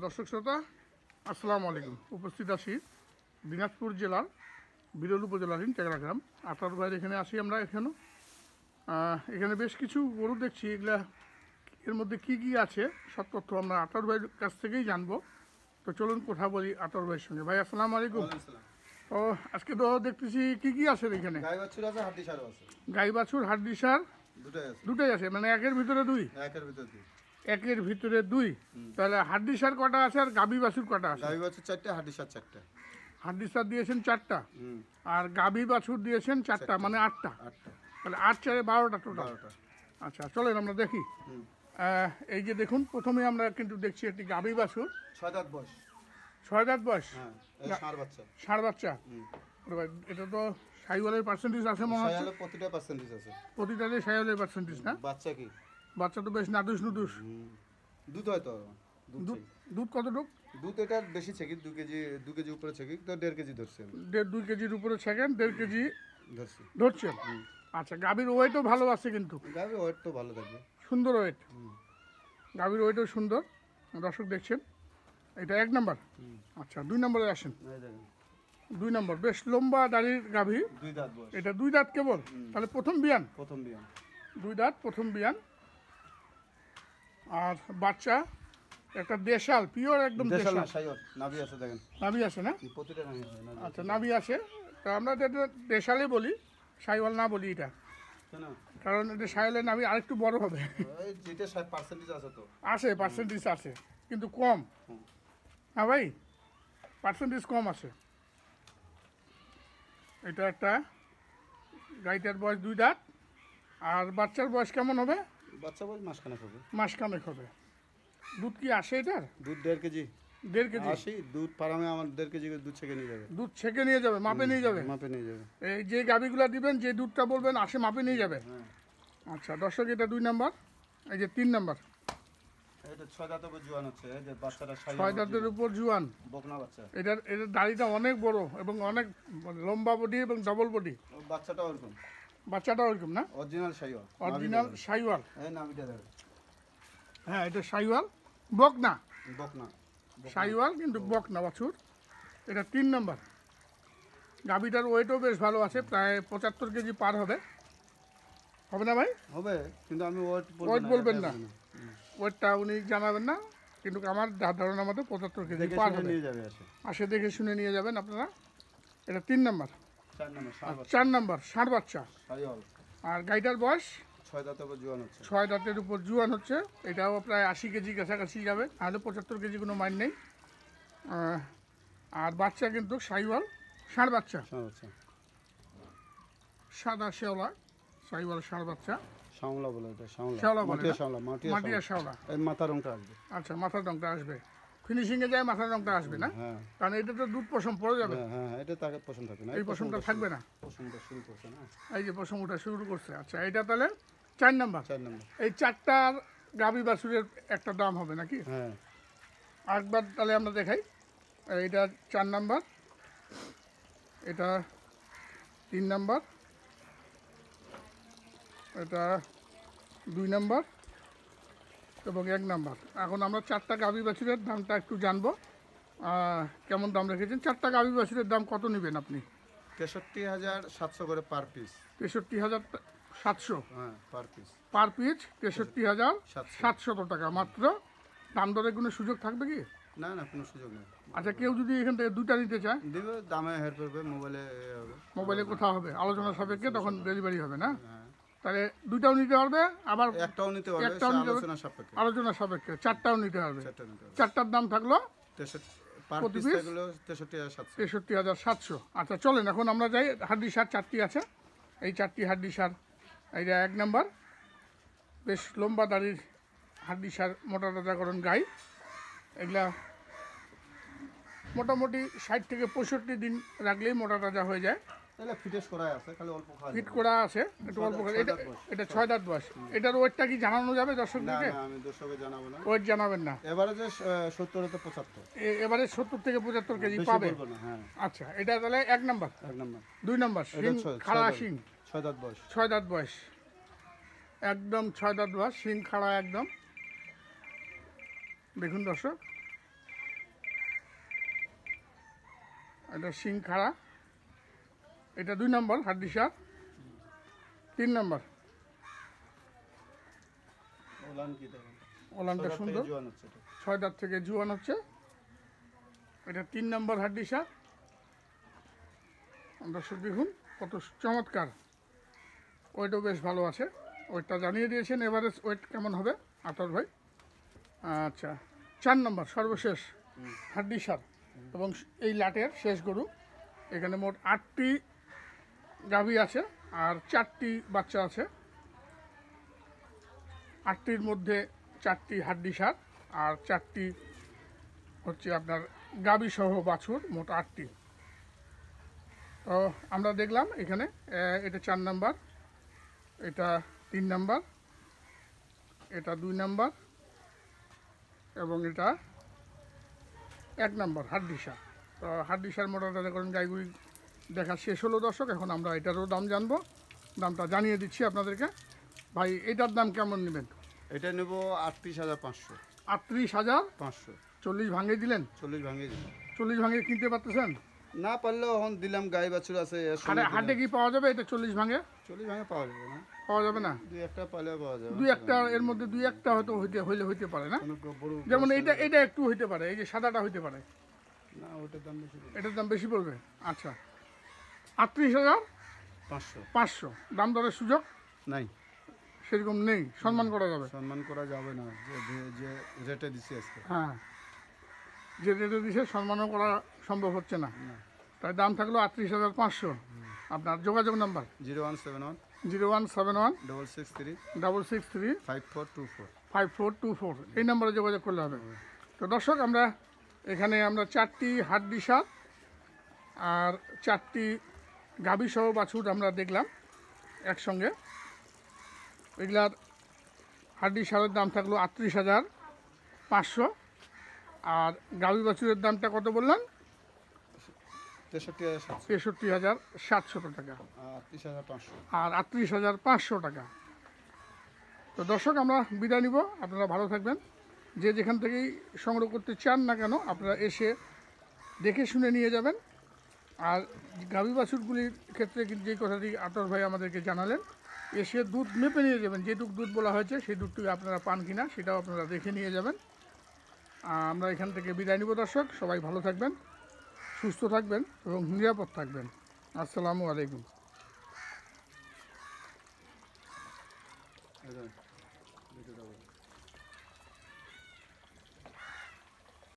দর্শক শ্রোতা আসসালামু আলাইকুম। উপস্থিত আছি দিনাজপুর জেলার বিরল উপজেলাধীন টেকরা গ্রাম আটার ভাইয়ের এখানে আসি আমরা। এখানে বেশ কিছু গরু দেখছি, এগুলা এর মধ্যে কি কি আছে সব তথ্য আমরা আটার ভাইয়ের কাছ থেকেই জানবো। তো চলুন কথা বলি আটার ভাইয়ের সঙ্গে। ভাই আসসালামু আলাইকুম। ও আজকে তো দেখতেছি কি কি আছে এখানে? গাই বাছুর আছে, হাড্ডি সার আছে। গাই বাছুর হাড্ডি সার দুটাই আছে, মানে একের ভিতরে দুই। একের ভিতরে দুই। তাহলে হাড্ডি সার কটা আছে আর গাবি বাছুর কটা আছে? গাই বাছুর 4টা, হাড্ডি সার 4টা। হাড্ডি সার দিয়েছেন 4টা আর গাবি বাছুর দিয়েছেন 4টা, মানে 8টা। তাহলে 8 4 12টা টোটাল। আচ্ছা চলেন আমরা দেখি। এই যে দেখুন, প্রথমে আমরা কিন্তু দেখছি একটি গাবি বাছুর, 6 দাঁত বয়স। 6 দাঁত বয়স। হ্যাঁ, এই ষাঁড় বাচ্চা। ষাঁড় বাচ্চা। এটা তো সাইওয়ালের পার্সেন্টেজ আছে মনে হচ্ছে। সাইওয়ালের প্রতিটা পার্সেন্টেজ আছে। প্রতিটাতে সাইওয়ালের পার্সেন্টেজ না? বাচ্চা কি? বাচ্চা তো বেশ নাদুস নুদুস। দুধ হয়তো দুধ কতটুকু? দুধ এটার বেশি ছেকি, 2 কেজি উপরে ছেকি, তো 1.5 কেজি ধরছে। 2 কেজির উপরে সেকেন্ড 1.5 কেজি ধরছেন। ধরছে। আচ্ছা, গাভীর ওয়েটও ভালো আছে কিন্তু। গাভীর ওয়েট তো ভালো থাকবে, সুন্দর ওয়েট। গাভীর ওয়েটও সুন্দর, দর্শক দেখছেন। এটা 1 নাম্বার। আচ্ছা 2 নম্বরে আসেন। 2 নম্বর বেশ লম্বা দাড়ির গাভী, 2 দাঁত বয়স। এটা 2 দাঁত কেবল, তাহলে প্রথম বিয়ান। 2 দাঁত প্রথম বিয়ান। আর বাচ্চা একটা দেশাল, পিওর একদম দেশাল। নাভি আছে দেখেন, নাভি আছে না? প্রতিটা নাভি আছে। আচ্ছা নাভি আছে, তো আমরা যেটা দেশালই বলি, সাইওয়াল না বলি এটা, কারণ এটা সাইওয়ালের নাভি আরেকটু বড় হবে। যেটা 60% আছে, তো আছে পার্সেন্টেজ আছে কিন্তু কম। হ্যাঁ ভাই, পার্সেন্টেজ কম আছে। এটা একটা গাইটার বয়স 2 দাঁত। আর বাচ্চার বয়স কেমন হবে? বাচ্চা বয়স মাসখানেক হবে। মাসখানেক হবে। দুধ কি আসে এটার? দুধ 1.5 কেজি। 1.5 কেজি আসি দুধ ফার্মে আমার 1.5 কেজি দুধ ছেঁকে নিয়ে যাবে। দুধ ছেঁকে নিয়ে যাবে, মাপে নিয়ে যাবে? মাপে নিয়ে যাবে। এই যে গাভিগুলা দিবেন, যে দুধটা বলবেন আসে মাপে নিয়ে যাবে। আচ্ছা দর্শক, এটা 2 নাম্বার। এই যে 3 নাম্বার, এটা 6 দাঁতের উপর জোয়ান হচ্ছে। এই যে বাচ্চাটা 6 দাঁতের উপর জোয়ান বকনা বাচ্চা। এটার দাড়িটা অনেক বড় এবং অনেক লম্বা বডি এবং ডবল বডি। বাচ্চাটা ওরকম। বাচ্চাটা ওরকম না? অরিজিনাল সাইওয়াল। অরিজিনাল সাইওয়াল। এই নাভিটা দেখেন। হ্যাঁ এটা সাইওয়াল, বকনা। বকনা সাইওয়াল কিন্তু বকনা বাছুর। এটা 3 নাম্বার। গাভিটার ওয়েটও বেশ ভালো আছে, প্রায় 75 কেজি পার হবে। হবে না ভাই? হবে, কিন্তু আমি ওয়েট বলবেন না, ওয়েটটা উনি জানাবেন না, কিন্তু আমার ধারণা মতো 75 কেজি পার হবে। আসে দেখে শুনে নিয়ে যাবেন আপনারা। এটা 3 নাম্বার। 4 নাম্বার ষাঁড় বাচ্চা। আর গাইটার বয়স 6 দাঁতের উপর জোয়ান হচ্ছে। 6 দাঁতের উপর জোয়ান হচ্ছে। এটাও প্রায় 80 কেজি কাছাকাছি যাবে, তাহলে 75 কেজি কোনো মাইন নেই। আর বাচ্চা কিন্তু সাইওয়াল ষাঁড় বাচ্চা, সাদা শেওলা সাইওয়াল ষাঁড় বাচ্চা। শাওলা বলে এটা, শেওলা বলে, মাটিয়া শেওলা। এই মাথার রংটা আসবে। আচ্ছা মাথার রংটা আসবে, ফিনিশিংয়ে যায় মাথার রংটা আসবে না? হ্যাঁ, কারণ এটা তো দুধ পশম পড়ে যাবে। হ্যাঁ এটা তাকে পছন্দ থাকে না, এই পশমটা থাকবে না। পছন্দটা শুরু করছে না, এই যে পশম ওটা শুরু করছে। আচ্ছা এটা তাহলে 4 নাম্বার। এই 4টার গাভী বাছুরের একটা দাম হবে নাকি? হ্যাঁ, আরেকবার তাহলে আমরা দেখাই। এইটা 4 নাম্বার, এটা 3 নাম্বার, এটা 2 নাম্বার এবং 1 নাম্বার। এখন আমরা 4টা গাভী বাছুরের দামটা একটু জানবো। কেমন দাম রেখেছেন? 4টা গাভী বাছুরের দাম কত নেবেন আপনি? 63,700 করে পার পিস। 63,700? হ্যাঁ, পার পিস। পার পিস 63,700 টাকা মাত্র। দাম দরে কোনো সুযোগ থাকবে কি? না না, কোনো সুযোগ নেই। আচ্ছা কেউ যদি এখান থেকে 2টা নিতে চায়? দিবে, দামে হের করবে, মোবাইলে হবে। মোবাইলে কোথাও হবে, আলোচনা সাপেক্ষে তখন ডেলিভারি হবে না? তাহলে 2টাও নিতে পারবে, আবার একটাও নিতে পারবে, আলোচনা সাপেক্ষে। আলোচনা সাপেক্ষে 4টাও নিতে পারবে। 4টার দাম থাকলো 63,700। আচ্ছা চলেন এখন আমরা যাই। হাড্ডি সার 4টি আছে, এই 4টি হাড্ডি সার। এইটা 1 নাম্বার, বেশ লম্বা দাড়ির হাড্ডি সার, মোটা তাজাকরণ গাই। এগুলা মোটামুটি 60 থেকে 65 দিন রাখলেই মোটা তাজা হয়ে যায়। ফিট করা আছে, একটু অল্প। এটা 6 দাঁত বয়স। এটার ওয়েটটা কি জানানো যাবে দর্শকদেরকে? আমি দর্শককে জানাবো না, ওয়েট জানাবেন না। এভারেজে 70 থেকে 75। এবারে 70 থেকে 75 কেজি পাবে। আচ্ছা এটা তাহলে 1 নাম্বার। 2 নাম্বার শিং, খাড়া শিং, 6 দাঁত বয়স। 6 দাঁত বয়স, একদম 6 দাঁত বয়স, শিং খাড়া একদম। দেখুন দর্শক, এটা শিং খাড়া, এটা 2 নম্বর হাড্ডি সার, 3 নম্বর ওলান কি দেখেন, ওলানটা সুন্দর, জোয়ান হচ্ছে এটা। 6 দাঁত থেকে জুয়ান হচ্ছে। এটা 3 নম্বর হাড্ডি সার। দর্শক দেখুন কত চমৎকার, ওয়েটও বেশ ভালো আছে। ওয়েটটা জানিয়ে দিয়েছেন, এভারেজ ওয়েট কেমন হবে আতর ভাই? আচ্ছা, 4 নম্বর সর্বশেষ হাড্ডি সার এবং এই লাটের শেষ গরু। এখানে মোট 8টি গাভী আছে আর 4টি বাচ্চা আছে। 8টির মধ্যে 4টি হাড্ডি সার আর 4টি হচ্ছে আপনার গাভী সহ বাছুর, মোট 8টি। তো আমরা দেখলাম এখানে এটা 4 নাম্বার, এটা 3 নাম্বার, এটা 2 নাম্বার এবং এটা 1 নাম্বার হাড্ডি সার। তো হাড্ডি সার মোটামুটি করেন গাইগুড়ি দেখা শেষ হলো দর্শক। এখন আমরা এটারও দাম জানবো, দামটা জানিয়ে দিচ্ছি আপনাদেরকে। ভাই এটার দাম কেমন নেবেন? এটা নেব 38,500। 38,500। 40 ভাঙে দিলেন? 40 ভাঙিয়ে দিলাম। 40 ভাঙে কিনতে পারতেছেন? না পারলেও এখন দিলাম, গাই বাছুর আছে এর সঙ্গে হাটে দিলাম। হাটে কি পাওয়া যাবে এটা 40 ভাঙে? 40 ভাঙে পাওয়া যাবে না, পাওয়া যাবে না? 2-1টা পারলেও পাওয়া যাবে। 2-1টা এর মধ্যে 2-1টা হয়তো হইতে পারে না? কোনো বড় যেমন এটা একটু হইতে পারে, এই যে সাদাটা হইতে পারে, না, ওটার দাম বেশি পড়বে। এটার দাম বেশি পড়বে। আচ্ছা, 38,500। 500 দাম দরের সুযোগ নাই, সেরকম নেই, সম্মান করা যাবে। সম্মান করা যাবে না, যে রেটে দিছি আজকে। হ্যাঁ, যে রেটে দিছে সম্মানও করা সম্ভব হচ্ছে না। তাই দাম থাকলো 38,500। আপনার যোগাযোগ নাম্বার 0171 0171 663 663 5424। 5424, এই নম্বরে যোগাযোগ করলে হবে। তো দর্শক আমরা 4টি হাড্ডি সার আর 4টি গাভী সহ বাছুর আমরা দেখলাম একসঙ্গে। এগুলার হাড্ডি সারের দাম থাকলো 38,500 আর গাভী বাছুরের দামটা কত বললেন? 63,700। 63,700 টাকা 38,500। আর 38,500 টাকা। তো দর্শক আমরা বিদায় নিব, আপনারা ভালো থাকবেন। যে যেখান থেকেই সংগ্রহ করতে চান না কেন আপনারা এসে দেখে শুনে নিয়ে যাবেন। আর গাভী বাছুরগুলির ক্ষেত্রে কিন্তু যে কথাটি আতর ভাই আমাদেরকে জানালেন, এসে দুধ মেপে নিয়ে যাবেন, যেটুক দুধ বলা হয়েছে সেই দুধটুকু আপনারা পান কিনা সেটাও আপনারা দেখে নিয়ে যাবেন। আমরা এখান থেকে বিদায় নিব দর্শক, সবাই ভালো থাকবেন, সুস্থ থাকবেন এবং নিরাপদ থাকবেন। আসসালামু আলাইকুম।